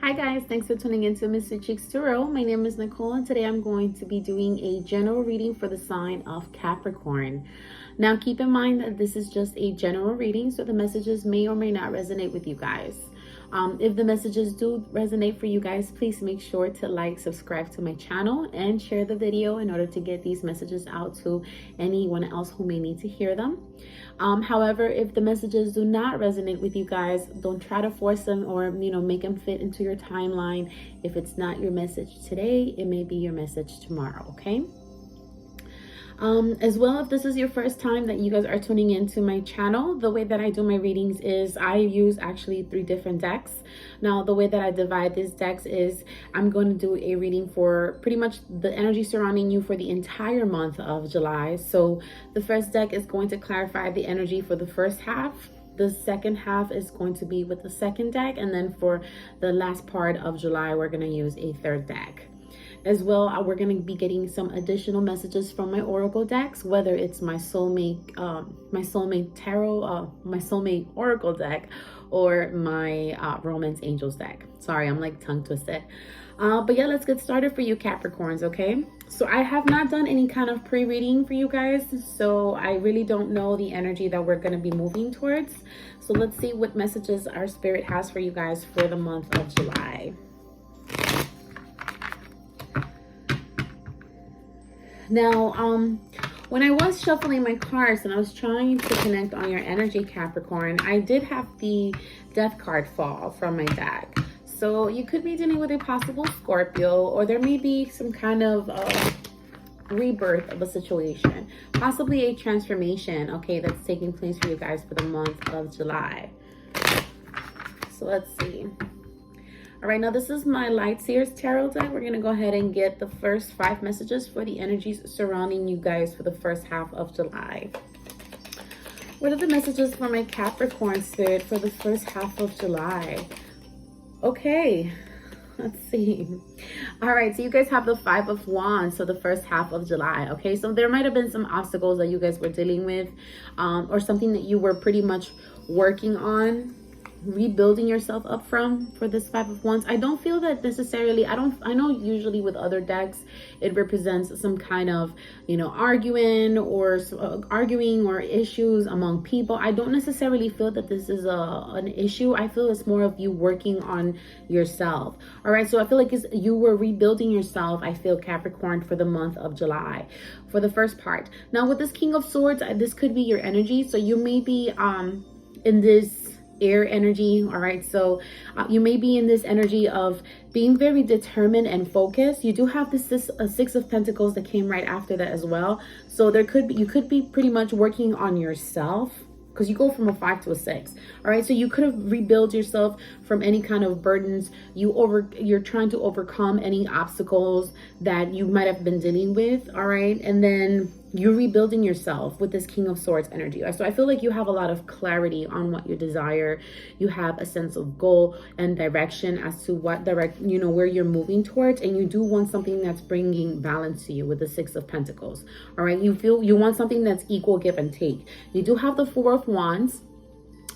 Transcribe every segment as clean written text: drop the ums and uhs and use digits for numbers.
Hi guys, thanks for tuning into Sweetcheekz Tarot. My name is Nicole and today I'm going to be doing a general reading for the sign of Capricorn. Now keep in mind that this is just a general reading, so the messages may or may not resonate with you guys. If the messages do resonate for you guys, please make sure to like, subscribe to my channel, and share the video in order to get these messages out to anyone else who may need to hear them. However, if the messages do not resonate with you guys, don't try to force them or make them fit into your timeline. If it's not your message today, it may be your message tomorrow, okay? As well, if this is your first time that you guys are tuning into my channel, the way that I do my readings is I use actually 3 different decks. Now, the way that I divide these decks is I'm going to do a reading for pretty much the energy surrounding you for the entire month of July. So the first deck is going to clarify the energy for the first half. The second half is going to be with the second deck. And then for the last part of July, we're going to use a third deck. As well, we're going to be getting some additional messages from my oracle decks, whether it's my soulmate tarot, my soulmate oracle deck, or my romance angels deck. Sorry, I'm like tongue twisted. But yeah, let's get started for you Capricorns, okay? So I have not done any kind of pre-reading for you guys, so I really don't know the energy that we're going to be moving towards. So let's see what messages our spirit has for you guys for the month of July. Now, when I was shuffling my cards and I was trying to connect on your energy, Capricorn, I did have the Death card fall from my deck. So you could be dealing with a possible Scorpio, or there may be some kind of rebirth of a situation, possibly a transformation, okay, that's taking place for you guys for the month of July. So let's see. All right, now this is my Light Seers Tarot deck. We're going to go ahead and get the first 5 messages for the energies surrounding you guys for the first half of July. What are the messages for my Capricorn spirit for the first half of July? Okay, let's see. All right, so you guys have the 5 of Wands, so the first half of July. Okay, so there might have been some obstacles that you guys were dealing with, or something that you were pretty much working on, rebuilding yourself up from for this 5 of Wands. I don't feel that necessarily, I know usually with other decks it represents some kind of arguing or issues among people. I don't necessarily feel that this is an issue. I feel it's more of you working on yourself. All right, so I feel like you were rebuilding yourself, I feel, Capricorn, for the month of July for the first part. Now with this King of Swords, this could be your energy. So you may be in this air energy. All right, so you may be in this energy of being very determined and focused. You do have this 6 of Pentacles that came right after that as well. So you could be pretty much working on yourself, because you go from a 5 to a 6. All right, so you could have rebuilt yourself from any kind of burdens. You're trying to overcome any obstacles that you might have been dealing with. All right, and then you're rebuilding yourself with this King of Swords energy. So I feel like you have a lot of clarity on what you desire. You have a sense of goal and direction as to what where you're moving towards, and you do want something that's bringing balance to you with the 6 of Pentacles. All right, you want something that's equal give and take. You do have the 4 of Wands.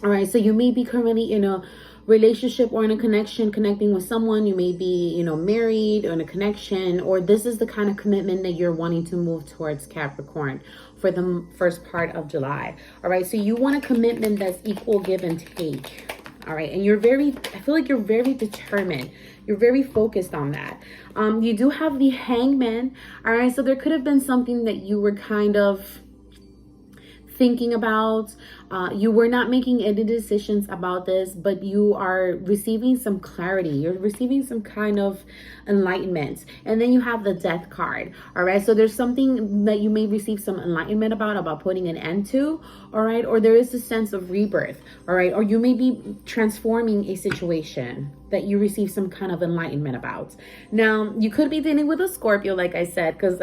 All right, so you may be currently in a relationship or in a connecting with someone. You may be married or in a connection, or this is the kind of commitment that you're wanting to move towards, Capricorn, for the first part of July. All right, so you want a commitment that's equal give and take. All right, and I feel like you're very determined. You're very focused on that. You do have the Hangman. All right, so there could have been something that you were kind of thinking about. You were not making any decisions about this, but you are receiving some clarity. You're receiving some kind of enlightenment. And then you have the Death card. All right, so there's something that you may receive some enlightenment about putting an end to. All right, or there is a sense of rebirth. All right, or you may be transforming a situation that you receive some kind of enlightenment about. Now, you could be dealing with a Scorpio, like I said, because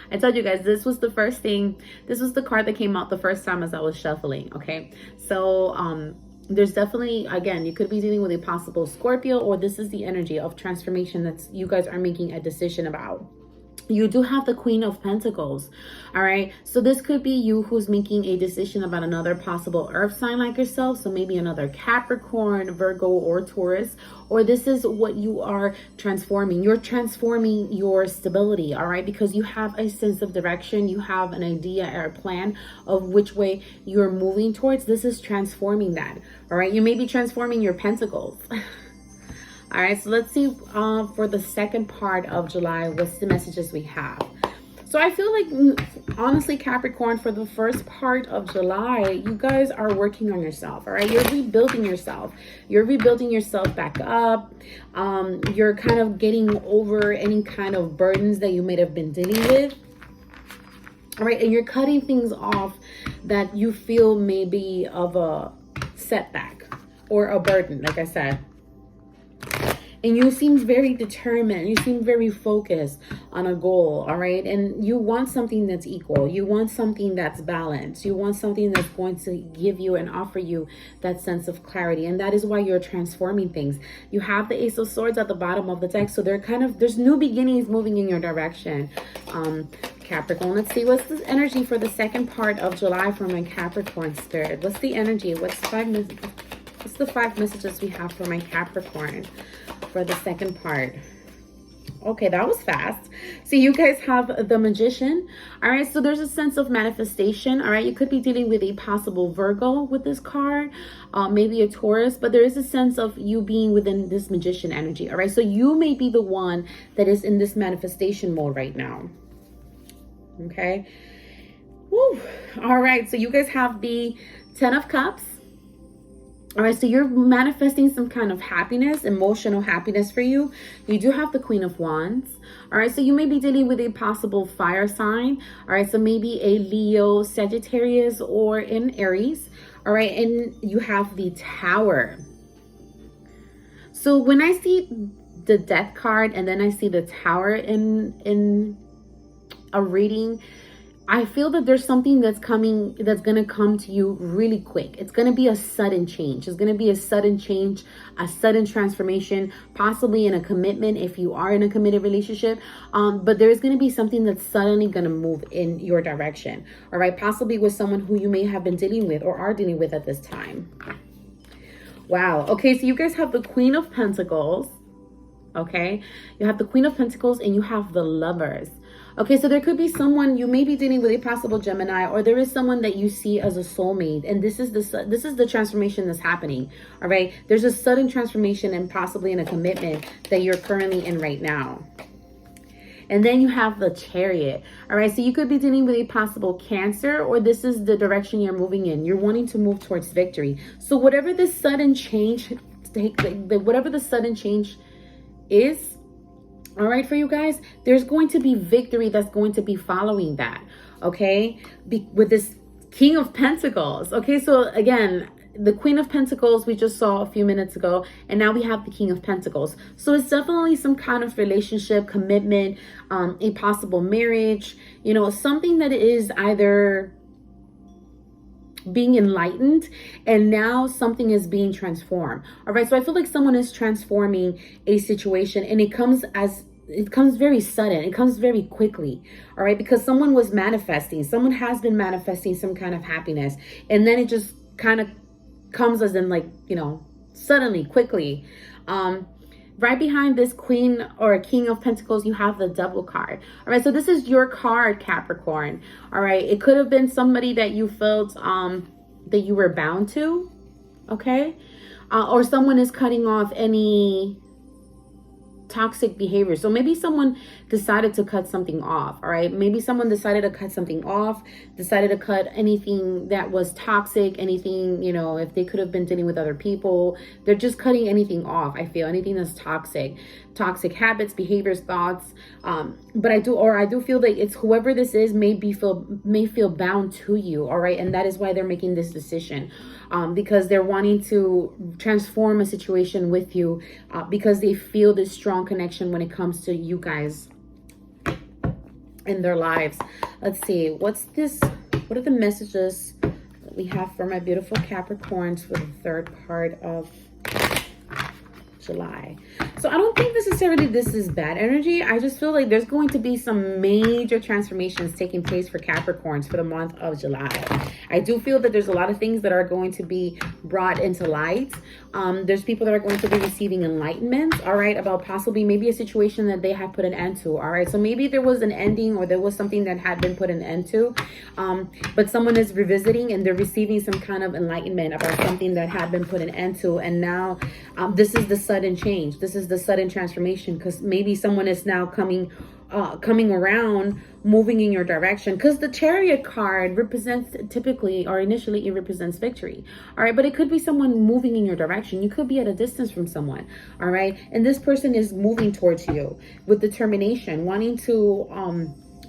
I told you guys, this was the card that came out the first time as I was shuffling, okay? So there's definitely, again, you could be dealing with a possible Scorpio, or this is the energy of transformation that you guys are making a decision about. You do have the Queen of Pentacles. All right. So this could be you who's making a decision about another possible earth sign like yourself. So maybe another Capricorn, Virgo, or Taurus. Or this is what you are transforming. You're transforming your stability. All right. Because you have a sense of direction. You have an idea or a plan of which way you're moving towards. This is transforming that. All right. You may be transforming your pentacles. All right, so let's see for the second part of July, what's the messages we have. So I feel like, honestly, Capricorn, for the first part of July, you guys are working on yourself, all right? You're rebuilding yourself. You're rebuilding yourself back up. You're kind of getting over any kind of burdens that you may have been dealing with. All right, and you're cutting things off that you feel may be of a setback or a burden, like I said. And you seem very determined. You seem very focused on a goal, all right? And you want something that's equal. You want something that's balanced. You want something that's going to give you and offer you that sense of clarity. And that is why you're transforming things. You have the Ace of Swords at the bottom of the deck. So there's new beginnings moving in your direction. Capricorn, let's see, what's the energy for the second part of July for my Capricorn spirit? What's the energy? What's the 5 messages we have for my Capricorn for the second part? Okay, that was fast. So you guys have the Magician. All right, so there's a sense of manifestation. All right, you could be dealing with a possible Virgo with this card, maybe a Taurus, but there is a sense of you being within this Magician energy. All right, so you may be the one that is in this manifestation mode right now. Okay. Woo. All right, so you guys have the 10 of Cups. All right, so you're manifesting some kind of happiness, emotional happiness for you. You do have the Queen of Wands. All right, so you may be dealing with a possible fire sign. All right, so maybe a Leo, Sagittarius, or an Aries. All right, and you have the Tower. So when I see the Death card and then I see the Tower in a reading, I feel that there's something that's coming, that's going to come to you really quick. It's going to be a sudden change. It's going to be a sudden change, a sudden transformation, possibly in a commitment if you are in a committed relationship. But there's going to be something that's suddenly going to move in your direction. All right. Possibly with someone who you may have been dealing with or are dealing with at this time. Wow. Okay. So you guys have the Queen of Pentacles. Okay. You have the Queen of Pentacles and you have the Lovers. Okay, so there could be someone, you may be dealing with a possible Gemini, or there is someone that you see as a soulmate, and this is the transformation that's happening. All right, there's a sudden transformation and possibly in a commitment that you're currently in right now. And then you have the Chariot. All right, so you could be dealing with a possible Cancer, or this is the direction you're moving in. You're wanting to move towards victory. So whatever this sudden change, whatever the sudden change is, all right, for you guys, there's going to be victory that's going to be following that, okay? With this King of Pentacles, okay? So again, the Queen of Pentacles we just saw a few minutes ago, and now we have the King of Pentacles. So it's definitely some kind of relationship, commitment, a possible marriage, you know, something that is either being enlightened and now something is being transformed. All right, so I feel like someone is transforming a situation, and it comes very sudden, it comes very quickly. All right, because someone was manifesting, someone has been manifesting some kind of happiness, and then it just kind of comes as in, like, you know, suddenly, quickly. Right behind this Queen or King of Pentacles, you have the Devil card. All right, so this is your card, Capricorn. All right, it could have been somebody that you felt that you were bound to, okay? Or someone is cutting off any toxic behavior. So maybe someone decided to cut something off. All right, maybe someone decided to cut something off, decided to cut anything that was toxic, anything, you know, if they could have been dealing with other people, they're just cutting anything off. I feel anything that's toxic habits, behaviors, thoughts. But I do feel that it's whoever this is may feel bound to you. All right, and that is why they're making this decision, because they're wanting to transform a situation with you, because they feel this strong connection when it comes to you guys in their lives. Let's see, what are the messages that we have for my beautiful Capricorns for the third part of July. So I don't think necessarily this is bad energy. I just feel like there's going to be some major transformations taking place for Capricorns for the month of July. I do feel that there's a lot of things that are going to be brought into light. There's people that are going to be receiving enlightenment, all right, about possibly maybe a situation that they had put an end to, all right? So maybe there was an ending, or there was something that had been put an end to, but someone is revisiting and they're receiving some kind of enlightenment about something that had been put an end to. And now this is the sudden change. This is the sudden transformation, because maybe someone is now coming around, moving in your direction, because the Chariot card represents typically, or initially, it represents victory, all right? But it could be someone moving in your direction. You could be at a distance from someone, all right? And this person is moving towards you with determination, wanting to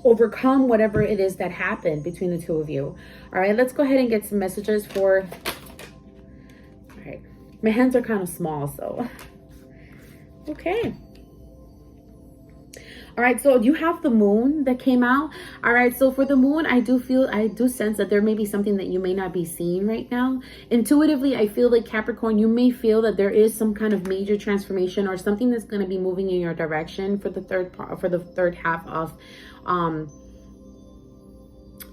overcome whatever it is that happened between the two of you. All right, let's go ahead and get some messages for, all right, my hands are kind of small, so okay. All right, so you have the moon that came out. All right, so for the moon, I do sense that there may be something that you may not be seeing right now. Intuitively, I feel like Capricorn, you may feel that there is some kind of major transformation or something that's going to be moving in your direction for the third half of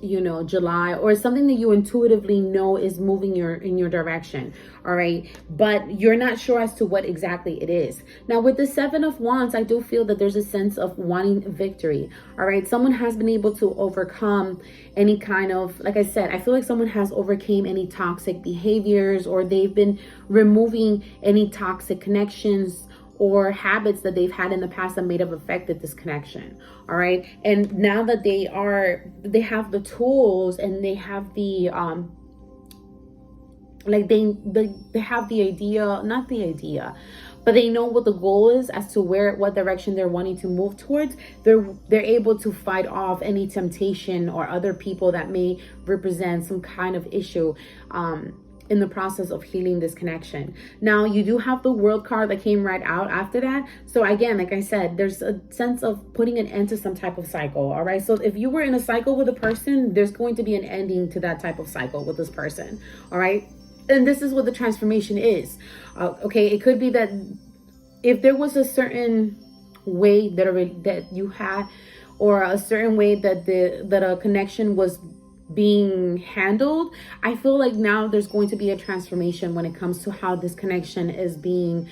you know, July, or something that you intuitively know is moving in your direction, all right? But you're not sure as to what exactly it is. Now, with the Seven of Wands, I do feel that there's a sense of wanting victory, all right? Someone has been able to overcome any kind of, like I said, I feel like someone has overcame any toxic behaviors, or they've been removing any toxic connections or habits that they've had in the past that may have affected this connection, all right? And now that they have the tools, and they have the like they have the idea, not the idea, but they know what the goal is as to what direction they're wanting to move towards. They're able to fight off any temptation or other people that may represent some kind of issue in the process of healing this connection. Now, you do have the World card that came right out after that. So again, like I said, there's a sense of putting an end to some type of cycle, all right? So if you were in a cycle with a person, there's going to be an ending to that type of cycle with this person, all right? And this is what the transformation is. Okay, it could be that if there was a certain way that you had, or a certain way that a connection was being handled, I feel like now there's going to be a transformation when it comes to how this connection is being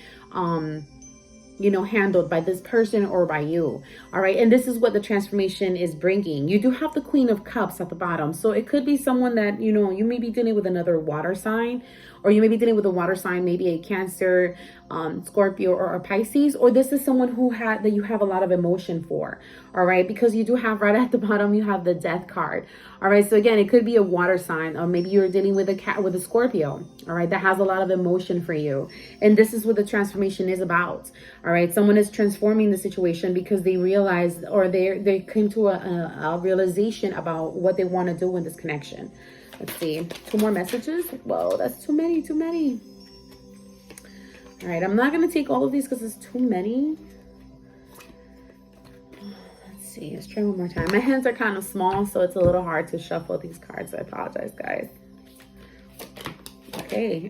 you know, handled by this person or by you, all right? And this is what the transformation is bringing. You do have the Queen of Cups at the bottom, so it could be someone that, you know, you may be dealing with another water sign, or you may be dealing with a water sign, maybe a Cancer, Scorpio, or a Pisces, or this is someone that you have a lot of emotion for, all right? Because you do have right at the bottom, you have the Death card, all right? So again, it could be a water sign, or maybe you're dealing with a Scorpio, all right, that has a lot of emotion for you. And this is what the transformation is about, all right? Someone is transforming the situation because they realized, or they came to a realization about what they want to do in this connection. Let's see, 2 more messages. Whoa, that's too many. All right, I'm not going to take all of these because it's too many. Let's see, let's try one more time. My hands are kind of small, so it's a little hard to shuffle these cards. I apologize, guys. Okay.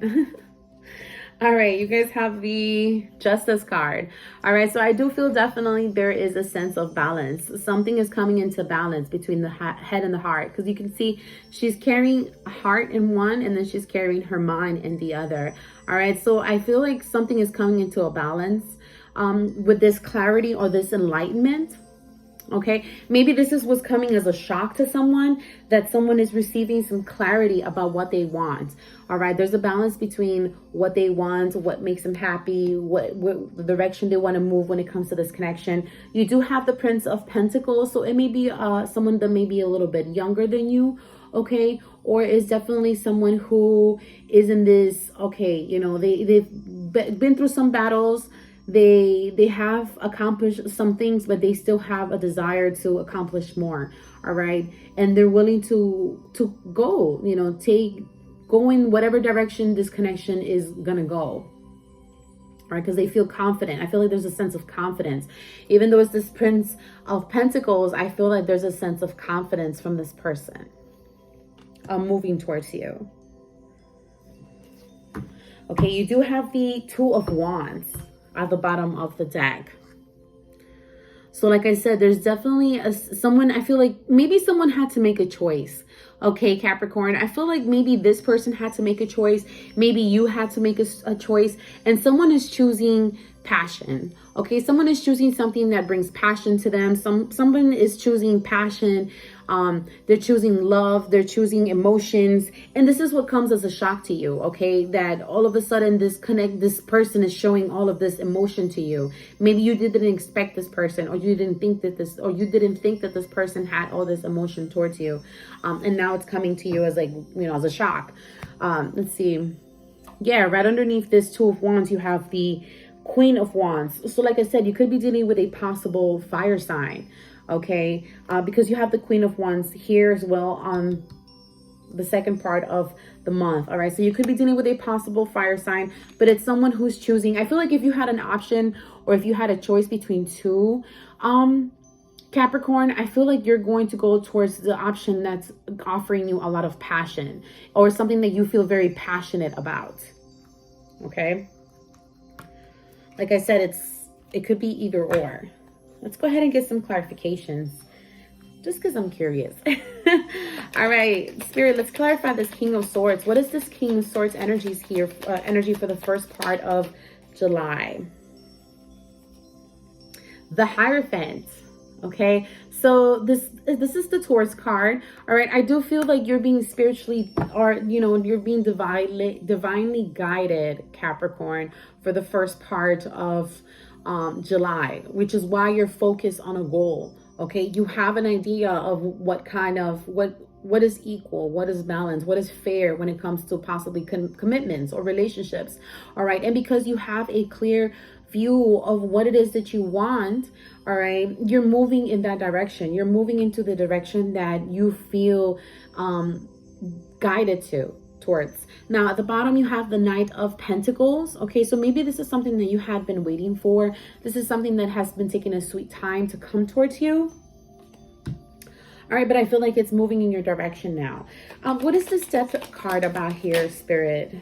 All right, you guys have the Justice card. All right, so I do feel definitely there is a sense of balance. Something is coming into balance between the head and the heart, because you can see she's carrying a heart in one, and then she's carrying her mind in the other. All right, so I feel like something is coming into a balance with this clarity or this enlightenment. Okay, maybe this is what's coming as a shock to someone, that someone is receiving some clarity about what they want. All right, there's a balance between what they want, what makes them happy, what the direction they want to move when it comes to this connection. You do have the Prince of Pentacles, so it may be someone that may be a little bit younger than you, okay, or is definitely someone who is in this, okay, you know, they've been through some battles. They have accomplished some things, but they still have a desire to accomplish more, all right? And they're willing to go, you know, go in whatever direction this connection is gonna go, all right? Because they feel confident. I feel like there's a sense of confidence. Even though it's this Prince of Pentacles, I feel like there's a sense of confidence from this person moving towards you. Okay, you do have the Two of Wands. at the bottom of the deck. So like I said, there's definitely someone, I feel like maybe someone had to make a choice. Okay, Capricorn, I feel like maybe this person had to make a choice. Maybe you had to make a choice, and someone is choosing passion. Okay, someone is choosing something that brings passion to them. Someone is choosing passion. They're choosing love. They're choosing emotions. And this is what comes as a shock to you. Okay, that all of a sudden this person is showing all of this emotion to you. Maybe you didn't expect this person, or you didn't think that this person had all this emotion towards you. And now it's coming to you as like, as a shock. Let's see. Yeah, right underneath this Two of Wands, you have the Queen of Wands. So like I said, you could be dealing with a possible fire sign, okay? Because you have the Queen of Wands here as well on the second part of the month, all right? So you could be dealing with a possible fire sign, but it's someone who's choosing. I feel like if you had an option, or if you had a choice between two, Capricorn, I feel like you're going to go towards the option that's offering you a lot of passion, or something that you feel very passionate about, okay? Like I said, it could be either or. Let's go ahead and get some clarifications, just because I'm curious. All right, Spirit, let's clarify this King of Swords. What is this King of Swords energies here? Energy for the first part of July. The Hierophant. Okay, so this is the Taurus card. All right, I do feel like you're being spiritually, or you're being divinely guided, Capricorn, for the first part of July, which is why you're focused on a goal. Okay, you have an idea of what kind of what is equal, what is balanced, what is fair when it comes to possibly commitments or relationships. All right, and because you have a clear view of what it is that you want, all right, you're moving in that direction. You're moving into the direction that you feel guided towards. Now at the bottom you have the Knight of Pentacles. Okay, so maybe this is something that you had been waiting for. This is something that has been taking a sweet time to come towards you. All right, but I feel like it's moving in your direction now. What is this Death card about here, Spirit?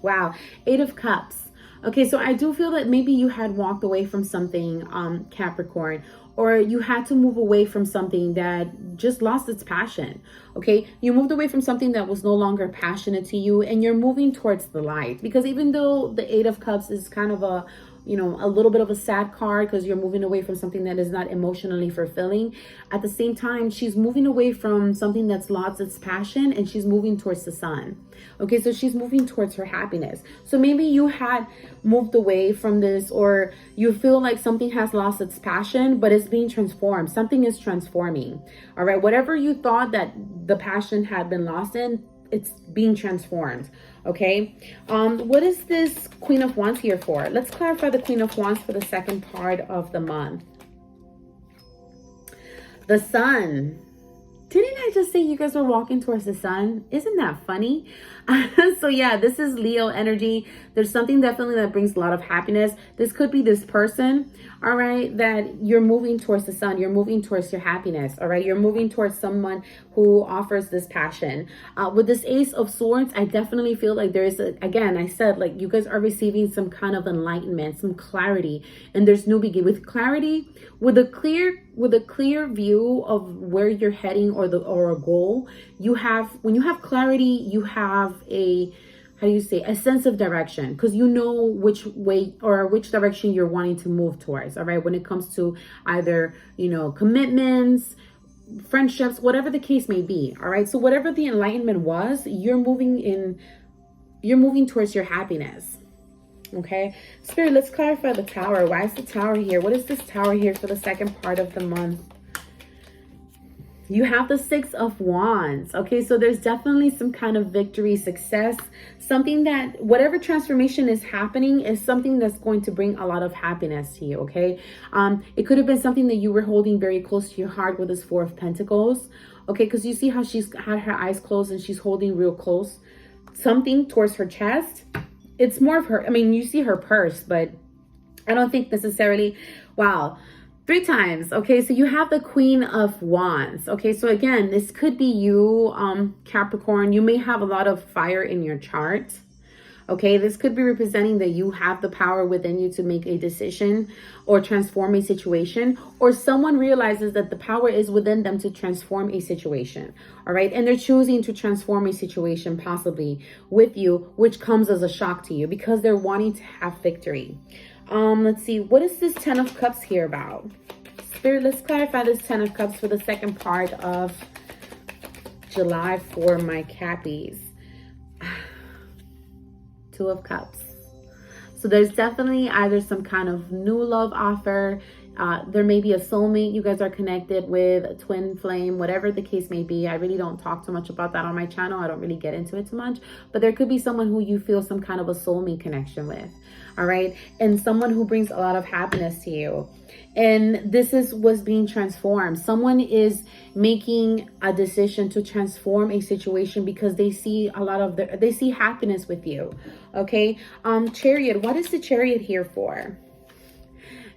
Wow, Eight of Cups. Okay, so I do feel that maybe you had walked away from something, Capricorn, or you had to move away from something that just lost its passion. Okay, you moved away from something that was no longer passionate to you, and you're moving towards the light. Because even though the Eight of Cups is kind of a little bit of a sad card, because you're moving away from something that is not emotionally fulfilling, at the same time, she's moving away from something that's lost its passion, and she's moving towards the sun. Okay, so she's moving towards her happiness. So maybe you had moved away from this, or you feel like something has lost its passion, but it's being transformed. Something is transforming. All right, whatever you thought that the passion had been lost in, it's being transformed. Okay, what is this Queen of Wands here for? Let's clarify the Queen of Wands for the second part of the month. The Sun. Didn't I just say you guys were walking towards the sun? Isn't that funny? So yeah, this is Leo energy. There's something definitely that brings a lot of happiness. This could be this person, all right, that you're moving towards the sun. You're moving towards your happiness, all right? You're moving towards someone who offers this passion. With this Ace of Swords, I definitely feel like there is, again, I said, like, you guys are receiving some kind of enlightenment, some clarity, and there's new beginning. With clarity, with a clear view of where you're heading, or a goal, when you have clarity, you have a sense of direction, because you know which way or which direction you're wanting to move towards. All right, when it comes to either commitments, friendships, whatever the case may be. All right, so whatever the enlightenment was, you're moving towards your happiness. Okay, Spirit, let's clarify the Tower. Why is the Tower here? What is this Tower here for the second part of the month? You have the Six of Wands. Okay, so there's definitely some kind of victory, success, something that, whatever transformation is happening, is something that's going to bring a lot of happiness to you. Okay, it could have been something that you were holding very close to your heart with this Four of Pentacles. Okay, because you see how she's had her eyes closed and she's holding real close something towards her chest. It's more of her, you see her purse, but I don't think necessarily, wow, 3 times. Okay, so you have the Queen of Wands. Okay, so again, this could be you, Capricorn. You may have a lot of fire in your chart. Okay, this could be representing that you have the power within you to make a decision or transform a situation, or someone realizes that the power is within them to transform a situation. All right, and they're choosing to transform a situation possibly with you, which comes as a shock to you because they're wanting to have victory. Let's see, what is this 10 of Cups here about? Spirit, let's clarify this 10 of Cups for the second part of July for my Cappies. 2 of Cups. So there's definitely either some kind of new love offer. There may be a soulmate you guys are connected with, a twin flame, whatever the case may be. I really don't talk too much about that on my channel. I don't really get into it too much. But there could be someone who you feel some kind of a soulmate connection with. All right. And someone who brings a lot of happiness to you. And this is what's being transformed. Someone is making a decision to transform a situation because they see a lot of they see happiness with you. Okay. Chariot. What is the Chariot here for?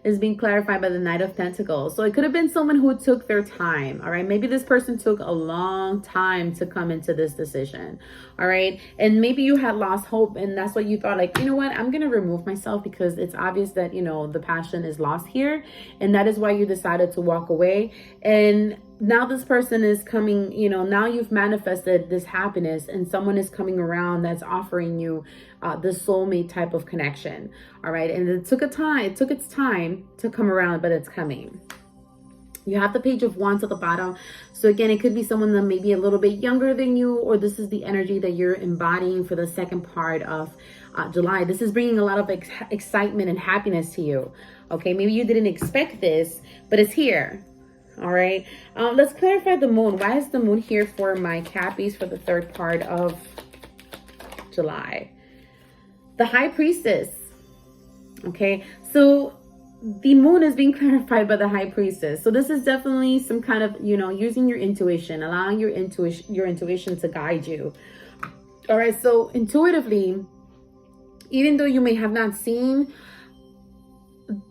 Is being clarified by the Knight of Pentacles. So it could have been someone who took their time. All right. Maybe this person took a long time to come into this decision. All right. And maybe you had lost hope. And that's what you thought, like, you know what, I'm going to remove myself because it's obvious that, you know, the passion is lost here. And that is why you decided to walk away. And now this person is coming, you know, now you've manifested this happiness and someone is coming around that's offering you the soulmate type of connection. All right. And it took its time to come around, but it's coming. You have the Page of Wands at the bottom. So again, it could be someone that may be a little bit younger than you, or this is the energy that you're embodying for the second part of July. This is bringing a lot of excitement and happiness to you. Okay. Maybe you didn't expect this, but it's here. All right. Let's clarify the moon. Why is the moon here for my Cappies for the third part of July? The High Priestess. Okay. So the moon is being clarified by the High Priestess. So this is definitely some kind of, you know, using your intuition, allowing your intuition to guide you. All right. So intuitively, even though you may have not seen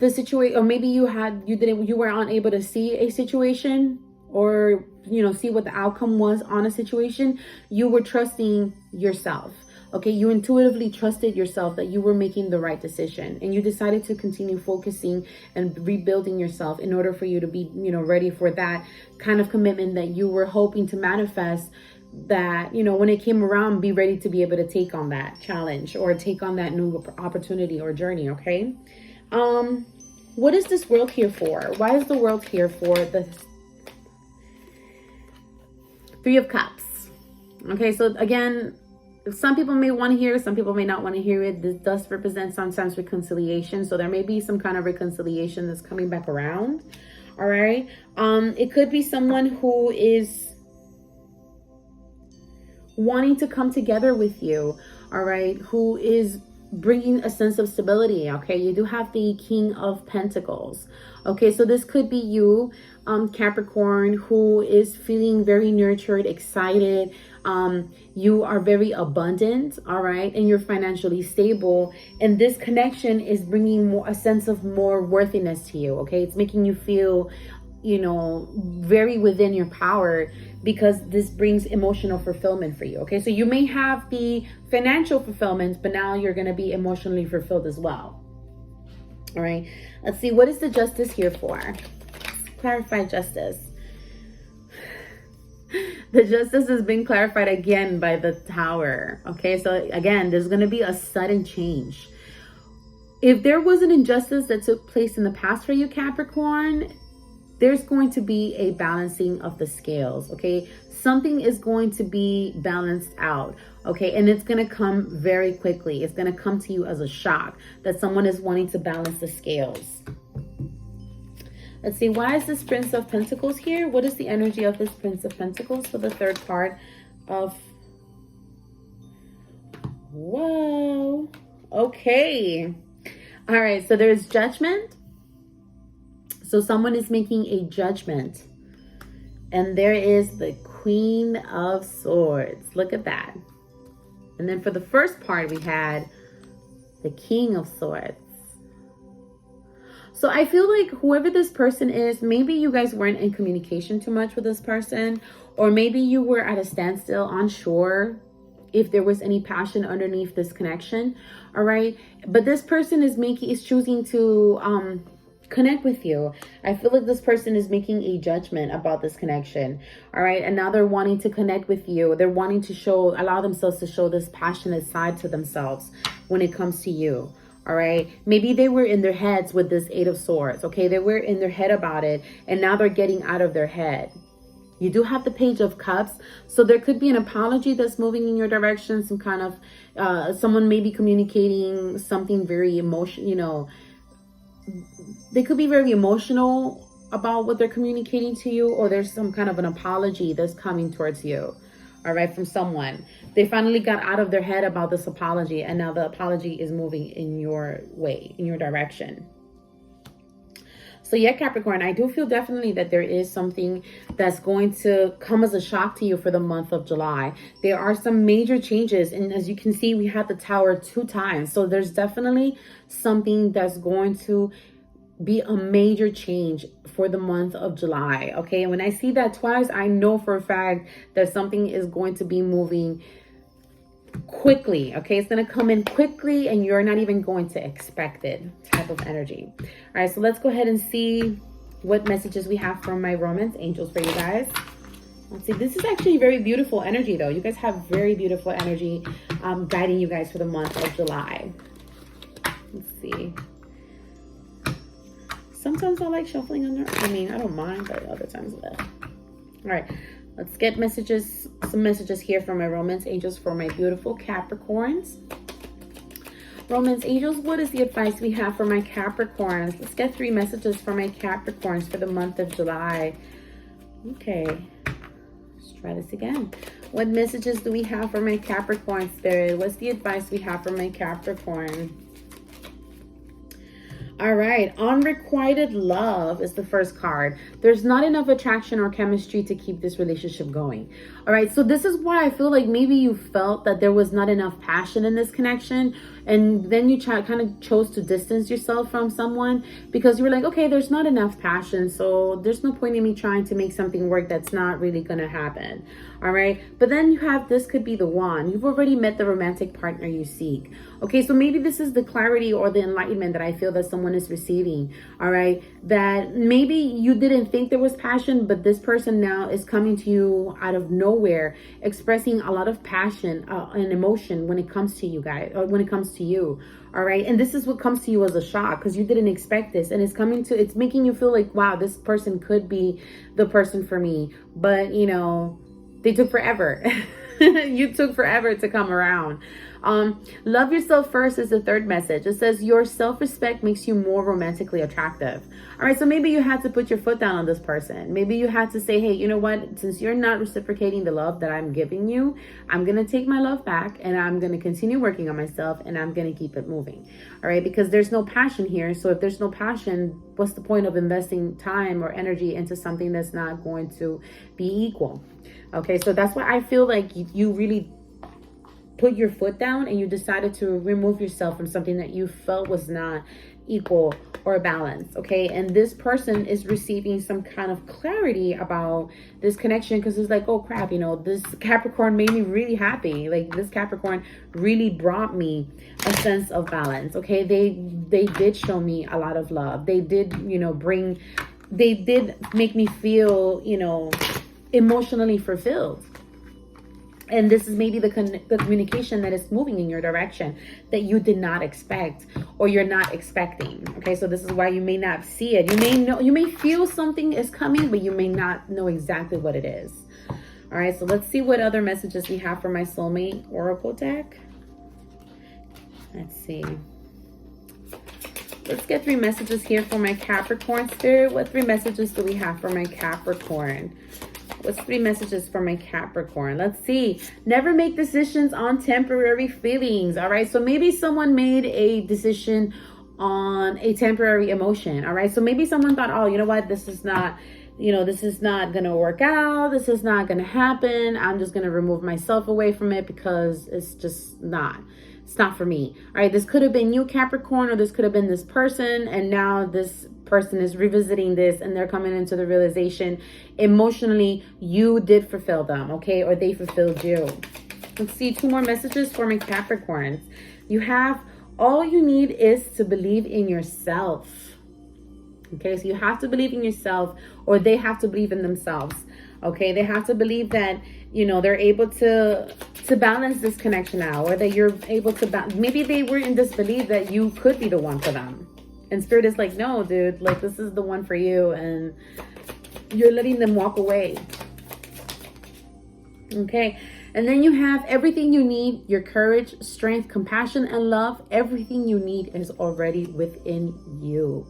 the situation, or maybe you were unable to see a situation, or, you know, see what the outcome was on a situation, you were trusting yourself. Okay, you intuitively trusted yourself that you were making the right decision, and you decided to continue focusing and rebuilding yourself in order for you to be, you know, ready for that kind of commitment that you were hoping to manifest, that, you know, when it came around, be ready to be able to take on that challenge or take on that new opportunity or journey. Okay. What is this world here for? Why is the world here for the 3 of Cups? Okay, so again, some people may want to hear it, some people may not want to hear it. This does represent sometimes reconciliation. So there may be some kind of reconciliation that's coming back around. All right. It could be someone who is wanting to come together with you. All right. Who is bringing a sense of stability. Okay, you do have the King of Pentacles. Okay, so this could be you, Capricorn, who is feeling very nurtured, excited. You are very abundant, all right, and you're financially stable, and this connection is bringing a sense of more worthiness to you. Okay, it's making you feel, you know, very within your power, because this brings emotional fulfillment for you. Okay, so you may have the financial fulfillment, but now you're going to be emotionally fulfilled as well. All right, let's see, what is the Justice here for? Let's clarify Justice. The Justice has been clarified again by the Tower. Okay, so again, there's going to be a sudden change. If there was an injustice that took place in the past for you, Capricorn, there's going to be a balancing of the scales. Okay, something is going to be balanced out. Okay, and it's going to come very quickly. It's going to come to you as a shock that someone is wanting to balance the scales. Let's see, why is this Prince of Pentacles here? What is the energy of this Prince of Pentacles for the third part of... Whoa. Okay. All right, so there's Judgment. So someone is making a judgment. And there is the Queen of Swords. Look at that. And then for the first part, we had the King of Swords. So I feel like whoever this person is, maybe you guys weren't in communication too much with this person, or maybe you were at a standstill, unsure, if there was any passion underneath this connection. All right. But this person is choosing to connect with you. I feel like this person is making a judgment about this connection. All right. And now they're wanting to connect with you. They're wanting to allow themselves to show this passionate side to themselves when it comes to you. All right. Maybe they were in their heads with this 8 of Swords. Okay. They were in their head about it, and now they're getting out of their head. You do have the Page of Cups. So there could be an apology that's moving in your direction. Some kind of, someone may be communicating something very emotional, you know, they could be very emotional about what they're communicating to you, or there's some kind of an apology that's coming towards you. All right, from someone. They finally got out of their head about this apology, and now the apology is moving in your way, in your direction. So yeah, Capricorn, I do feel definitely that there is something that's going to come as a shock to you for the month of July. There are some major changes. And as you can see, we had the Tower 2 times. So there's definitely something that's going to be a major change for the month of July. Okay. And when I see that twice, I know for a fact that something is going to be moving quickly. Okay, it's going to come in quickly and you're not even going to expect it, type of energy. All right, so let's go ahead and see what messages we have from my romance angels for you guys. Let's see, this is actually very beautiful energy though. You guys have very beautiful energy guiding you guys for the month of July. Let's see. Sometimes I like shuffling under. I mean, I don't mind, but other times all right. Let's get messages, some messages here from my romance angels for my beautiful Capricorns. Romance angels, what is the advice we have for my Capricorns? Let's get 3 messages for my Capricorns for the month of July. Okay, let's try this again. What messages do we have for my Capricorn spirit? What's the advice we have for my Capricorn? All right, unrequited love is the first card. There's not enough attraction or chemistry to keep this relationship going. All right, so this is why I feel like maybe you felt that there was not enough passion in this connection, and then you kind of chose to distance yourself from someone because you were like, okay, there's not enough passion, so there's no point in me trying to make something work that's not really gonna happen. All right, but then you have, this could be the one. You've already met the romantic partner you seek. Okay, so maybe this is the clarity or the enlightenment that I feel that someone is receiving. All right, that maybe you didn't think there was passion, but this person now is coming to you out of nowhere, expressing a lot of passion and emotion when it comes to you guys, or when it comes to you. All right, and this is what comes to you as a shock because you didn't expect this, and it's making you feel like, wow, this person could be the person for me, but you know, they took forever. You took forever to come around. Love yourself first is the 3rd message. It says your self-respect makes you more romantically attractive. All right, so maybe you had to put your foot down on this person. Maybe you had to say, hey, you know what? Since you're not reciprocating the love that I'm giving you, I'm going to take my love back and I'm going to continue working on myself and I'm going to keep it moving. All right, because there's no passion here. So if there's no passion, what's the point of investing time or energy into something that's not going to be equal? Okay, so that's why I feel like you really put your foot down and you decided to remove yourself from something that you felt was not equal or balanced. Okay, and this person is receiving some kind of clarity about this connection because it's like, oh crap, you know, this Capricorn made me really happy. Like this Capricorn really brought me a sense of balance. Okay, they did show me a lot of love. They did, you know, they did make me feel, you know, emotionally fulfilled. And this is maybe the communication that is moving in your direction that you did not expect or you're not expecting. Okay, so this is why you may not see it. You may know, you may feel something is coming, but you may not know exactly what it is. All right, so let's see what other messages we have for my soulmate oracle deck. Let's see. Let's get 3 messages here for my Capricorn spirit. What 3 messages do we have for my Capricorn? What's 3 messages for my Capricorn? Let's see. Never make decisions on temporary feelings. All right. So maybe someone made a decision on a temporary emotion. All right. So maybe someone thought, oh, you know what? This is not, you know, this is not going to work out. This is not going to happen. I'm just going to remove myself away from it because it's just not. It's not for me. All right. This could have been you, Capricorn, or this could have been this person. And now this person is revisiting this and they're coming into the realization emotionally you did fulfill them. Okay. Or they fulfilled you. Let's see 2 more messages for my Capricorns. You have, all you need is to believe in yourself. Okay, so you have to believe in yourself, or they have to believe in themselves. Okay, they have to believe that, you know, they're able to balance this connection out, or that you're able to maybe they were in disbelief that you could be the one for them. And Spirit is like, no, dude, like this is the one for you, and you're letting them walk away. Okay, and then you have everything you need, your courage, strength, compassion, and love. Everything you need is already within you.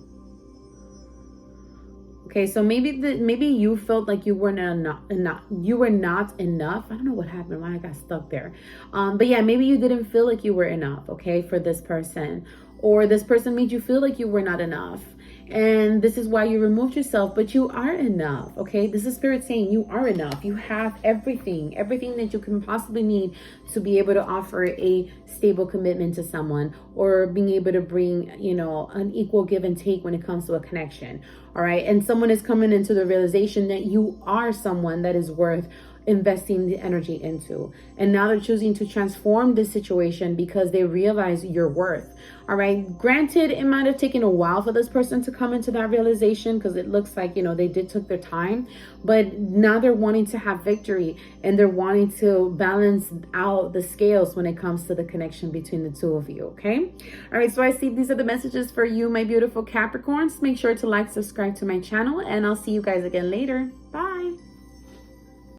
Okay, so maybe you felt like you were not enough. You were not enough. I don't know what happened, why I got stuck there. But yeah, maybe you didn't feel like you were enough, okay, for this person. Or this person made you feel like you were not enough. And this is why you removed yourself, but you are enough, okay? This is Spirit saying you are enough. You have everything that you can possibly need to be able to offer a stable commitment to someone, or being able to bring, you know, an equal give and take when it comes to a connection, all right? And someone is coming into the realization that you are someone that is worth investing the energy into. And now they're choosing to transform this situation because they realize your worth. All right. Granted, it might have taken a while for this person to come into that realization, because it looks like, you know, they did took their time, but now they're wanting to have victory, and they're wanting to balance out the scales when it comes to the connection between the two of you. Okay. All right. So I see these are the messages for you, my beautiful Capricorns. Make sure to like, subscribe to my channel, and I'll see you guys again later. Bye.